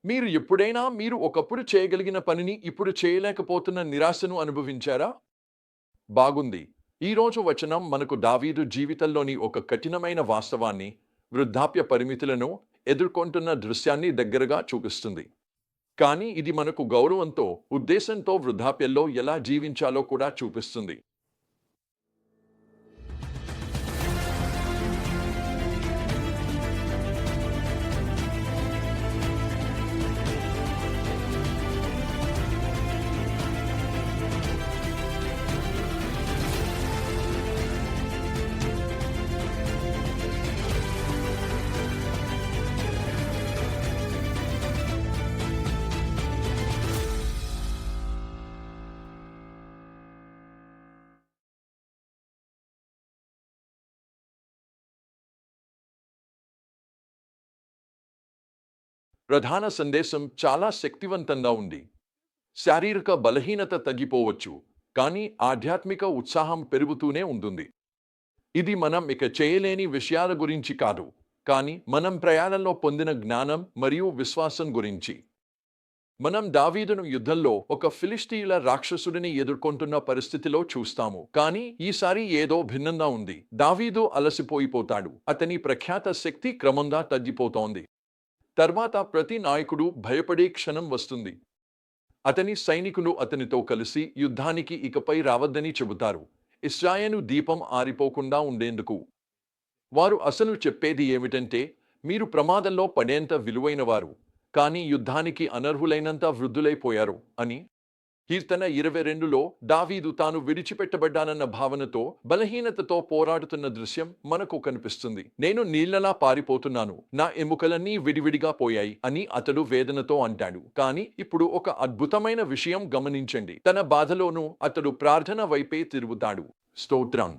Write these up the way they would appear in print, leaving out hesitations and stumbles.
మీరు ఎప్పుడైనా మీరు ఒకప్పుడు చేయగలిగిన పనిని ఇప్పుడు చేయలేకపోతున్న నిరాశను అనుభవించారా? బాగుంది. ఈరోజు వచనం మనకు దావీదు జీవితంలోని ఒక కఠినమైన వాస్తవాన్ని, వృద్ధాప్య పరిమితులను ఎదుర్కొంటున్న దృశ్యాన్ని దగ్గరగా చూపిస్తుంది. కానీ ఇది మనకు గౌరవంతో, ఉద్దేశంతో వృద్ధాప్యంలో ఎలా జీవించాలో కూడా చూపిస్తుంది. ప్రధాన సందేశం చాలా శక్తివంతంగా ఉంది. శారీరక బలహీనత తగ్గిపోవచ్చు, కానీ ఆధ్యాత్మిక ఉత్సాహం పెరుగుతూనే ఉంటుంది. ఇది మనం ఇక చేయలేని విషయాల గురించి కాదు, కానీ మనం ప్రయాణంలో పొందిన జ్ఞానం మరియు విశ్వాసం గురించి. మనం దావీదును యుద్ధంలో ఒక ఫిలిష్తీయుల రాక్షసుడిని ఎదుర్కొంటున్న పరిస్థితిలో చూస్తాము, కానీ ఈసారి ఏదో భిన్నంగా ఉంది. దావీదు అలసిపోయిపోతాడు, అతని ప్రఖ్యాత శక్తి క్రమంగా తగ్గిపోతోంది. తర్వాత ప్రతి నాయకుడు భయపడే క్షణం వస్తుంది. అతని సైనికులు అతనితో కలిసి యుద్ధానికి ఇకపై రావద్దని చెబుతారు, ఇశ్రాయేలు దీపం ఆరిపోకుండా ఉండేందుకు. వారు అసలు చెప్పేది ఏమిటంటే, మీరు ప్రమాదంలో పడేంత విలువైనవారు, కానీ యుద్ధానికి అనర్హులైనంత వృద్ధులైపోయారు అని. కీర్తన 22లో దావీదు తాను విడిచిపెట్టబడ్డానన్న భావనతో, బలహీనతతో పోరాడుతున్న దృశ్యం మనకు కనిపిస్తుంది. నేను నీళ్లలా పారిపోతున్నాను, నా ఎముకలన్నీ విడివిడిగా పోయాయి అని అతడు వేదనతో అంటాడు. కానీ ఇప్పుడు ఒక అద్భుతమైన విషయం గమనించండి. తన బాధలోనూ అతడు ప్రార్థన వైపే తిరుగుతాడు. స్తోత్రం.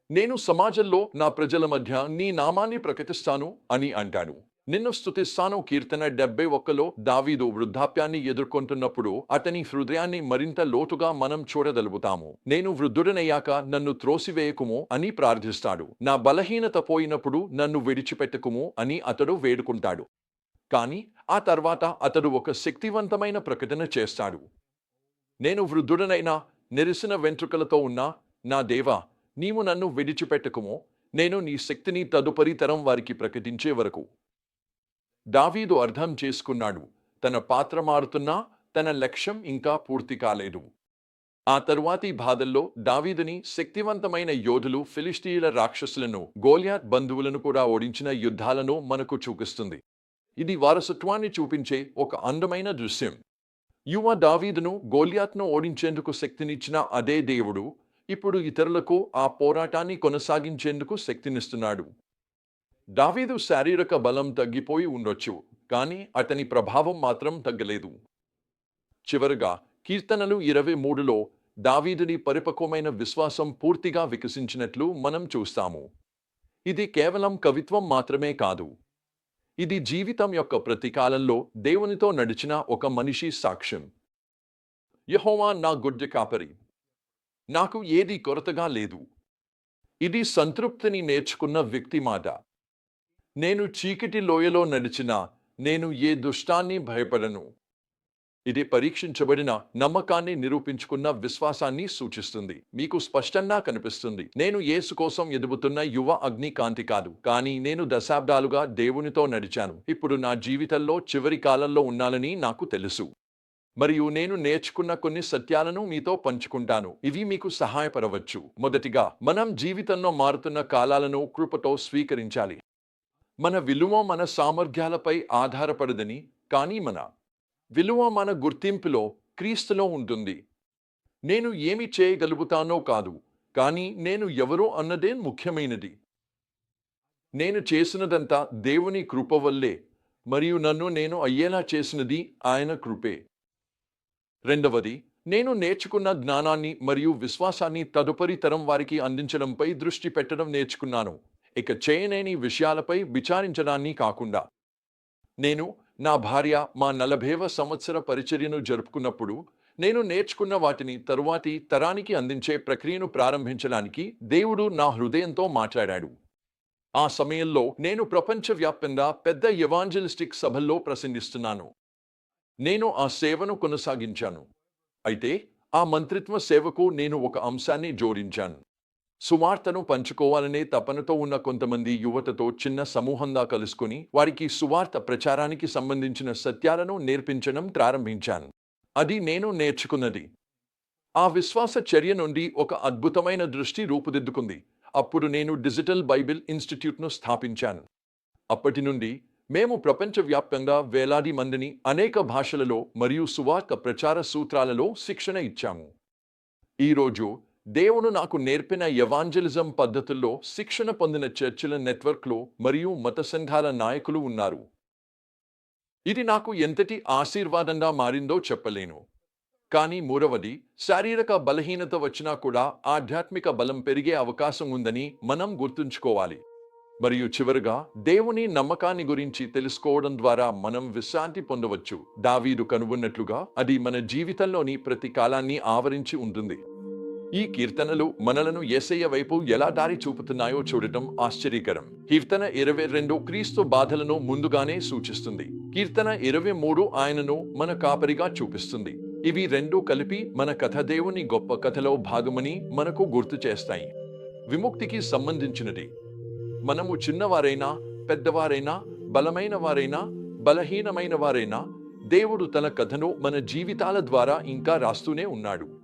నేను సమాజంలో నా ప్రజల మధ్య నీ నామాన్ని ప్రకటిస్తాను అని అంటాడు. నిన్ను స్తుతిస్తాను. కీర్తన 71లో దావీదు వృద్ధాప్యాన్ని ఎదుర్కొంటున్నప్పుడు అతని హృదయాన్ని మరింత లోతుగా మనం చూడగలుగుతాము. నేను వృద్ధుడనయ్యాక నన్ను త్రోసివేయకుము అని ప్రార్థిస్తాడు. నా బలహీనత పోయినప్పుడు నన్ను విడిచిపెట్టకుము అని అతడు వేడుకుంటాడు. కానీ ఆ తర్వాత అతడు ఒక శక్తివంతమైన ప్రకటన చేస్తాడు. నేను వృద్ధుడనైనా, నెరిసిన వెంట్రుకలతో ఉన్నా, నా దేవా, నీవు నన్ను విడిచిపెట్టకుము. నేను నీ శక్తిని తదుపరి తరం వారికి ప్రకటించే వరకు. దావీదు అర్థం చేసుకున్నాడు, తన పాత్ర మారుతున్నా తన లక్ష్యం ఇంకా పూర్తి కాలేదు. ఆ తరువాతి బాధల్లో దావీదుని శక్తివంతమైన యోధులు ఫిలిష్తీయుల రాక్షసులను, గోల్యాత్ బంధువులను కూడా ఓడించిన యుద్ధాలను మనకు చూపిస్తుంది. ఇది వారసత్వాన్ని చూపించే ఒక అందమైన దృశ్యం. యువ దావీదును గోల్యాత్ను ఓడించేందుకు శక్తినిచ్చిన అదే దేవుడు ఇప్పుడు ఇతరులకు ఆ పోరాటాన్ని కొనసాగించేందుకు శక్తినిస్తున్నాడు. దావీదు శారీరక బలం తగ్గిపోయి ఉండొచ్చు, కానీ అతని ప్రభావం మాత్రం తగ్గలేదు. చివరగా కీర్తనలు 23లో దావీదుని పరిపక్వమైన విశ్వాసం పూర్తిగా వికసించినట్లు మనం చూస్తాము. ఇది కేవలం కవిత్వం మాత్రమే కాదు. ఇది జీవితం యొక్క ప్రతి కాలంలో దేవునితో నడిచిన ఒక మనిషి సాక్ష్యం. యెహోవా నా గొడ్డు కాపరి, నాకు ఏది కొరతగా లేదు. ఇది సంతృప్తిని నేర్చుకున్న వ్యక్తి మాట. నేను చీకటి లోయలో నడిచినా నేను ఏ దుష్టాన్ని భయపడను. ఇది పరీక్షించబడిన నమ్మకాన్ని నిరూపించుకున్న విశ్వాసాన్ని సూచిస్తుంది. మీకు స్పష్టంగా కనిపిస్తుంది, నేను యేసు కోసం ఎదుగుతున్న యువ అగ్ని కాంతి కాదు, కానీ నేను దశాబ్దాలుగా దేవునితో నడిచాను. ఇప్పుడు నా జీవితంలో చివరి కాలంలో ఉన్నానని నాకు తెలుసు. మరియు నేను నేర్చుకున్న కొన్ని సత్యాలను మీతో పంచుకుంటాను. ఇవి మీకు సహాయపడవచ్చు. మొదటిగా, మనం జీవితంలో మారుతున్న కాలాలను కృపతో స్వీకరించాలి. మన విలువ మన సామర్థ్యాలపై ఆధారపడదని, కానీ మన విలువ మన గుర్తింపులో, క్రీస్తులో ఉంటుంది. నేను ఏమి చేయగలుగుతానో కాదు, కానీ నేను ఎవరో అన్నదే ముఖ్యమైనది. నేను చేసినదంతా దేవుని కృప వల్లే, మరియు నన్ను నేను అయ్యేలా చేసినది ఆయన కృపే. రెండవది, నేను నేర్చుకున్న జ్ఞానాన్ని మరియు విశ్వాసాన్ని తదుపరి తరం వారికి అందించడంపై దృష్టి పెట్టడం నేర్చుకున్నాను. ఇక చేయలేని విషయాలపై విచారించడాన్ని కాకుండా. నేను, నా భార్య మా 40వ సంవత్సర పరిచర్యను జరుపుకున్నప్పుడు నేను నేర్చుకున్న వాటిని తరువాతి తరానికి అందించే ప్రక్రియను ప్రారంభించడానికి దేవుడు నా హృదయంతో మాట్లాడాడు. ఆ సమయంలో నేను ప్రపంచవ్యాప్తంగా పెద్ద ఎవాంజలిస్టిక్ సభల్లో ప్రసంగిస్తున్నాను. నేను ఆ సేవను కొనసాగించాను. అయితే ఆ మంత్రిత్వ సేవకు నేను ఒక అంశాన్ని జోడించాను. సువార్తను పంచుకోవాలనే తపనతో ఉన్న కొంతమంది యువతతో చిన్న సమూహంగా కలుసుకుని వారికి సువార్త ప్రచారానికి సంబంధించిన సత్యాలను నేర్పించడం ప్రారంభించాను. అది నేను నేర్చుకున్నది. ఆ విశ్వాస చర్య నుండి ఒక అద్భుతమైన దృష్టి రూపుదిద్దుకుంది. అప్పుడు నేను డిజిటల్ బైబిల్ ఇన్స్టిట్యూట్ను స్థాపించాను. అప్పటి నుండి మేము ప్రపంచవ్యాప్తంగా వేలాది మందిని అనేక భాషలలో మరియు సువార్త ప్రచార సూత్రాలలో శిక్షణ ఇచ్చాము. ఈరోజు దేవుడు నాకు నేర్పిన ఎవాంజలిజం పద్ధతుల్లో శిక్షణ పొందిన చర్చిల నెట్వర్క్లో మరియు మత సంఘాల నాయకులు ఉన్నారు. ఇది నాకు ఎంతటి ఆశీర్వాదంగా మారిందో చెప్పలేను. కానీ మూడవది, శారీరక బలహీనత వచ్చినా కూడా ఆధ్యాత్మిక బలం పెరిగే అవకాశం ఉందని మనం గుర్తుంచుకోవాలి. మరియు చివరగా, దేవుని నమ్మకాన్ని గురించి తెలుసుకోవడం ద్వారా మనం విశ్రాంతి పొందవచ్చు. దావీదు కనుగొన్నట్లుగా అది మన జీవితంలోని ప్రతి కాలాన్ని ఆవరించి ఉంటుంది. ఈ కీర్తనలు మనలను యేసయ్య వైపు ఎలా దారి చూపుతున్నాయో చూడటం ఆశ్చర్యకరం. కీర్తన 22 క్రీస్తు బాధలను ముందుగానే సూచిస్తుంది. కీర్తన 23 ఆయనను మన కాపరిగా చూపిస్తుంది. ఇవి రెండూ కలిపి మన కథ దేవుని గొప్ప కథలో భాగమని మనకు గుర్తు చేస్తాయి. విముక్తికి సంబంధించినది. మనము చిన్నవారైనా, పెద్దవారైనా, బలమైన వారైనా, బలహీనమైన వారైనా, దేవుడు తన కథను మన జీవితాల ద్వారా ఇంకా రాస్తూనే ఉన్నాడు.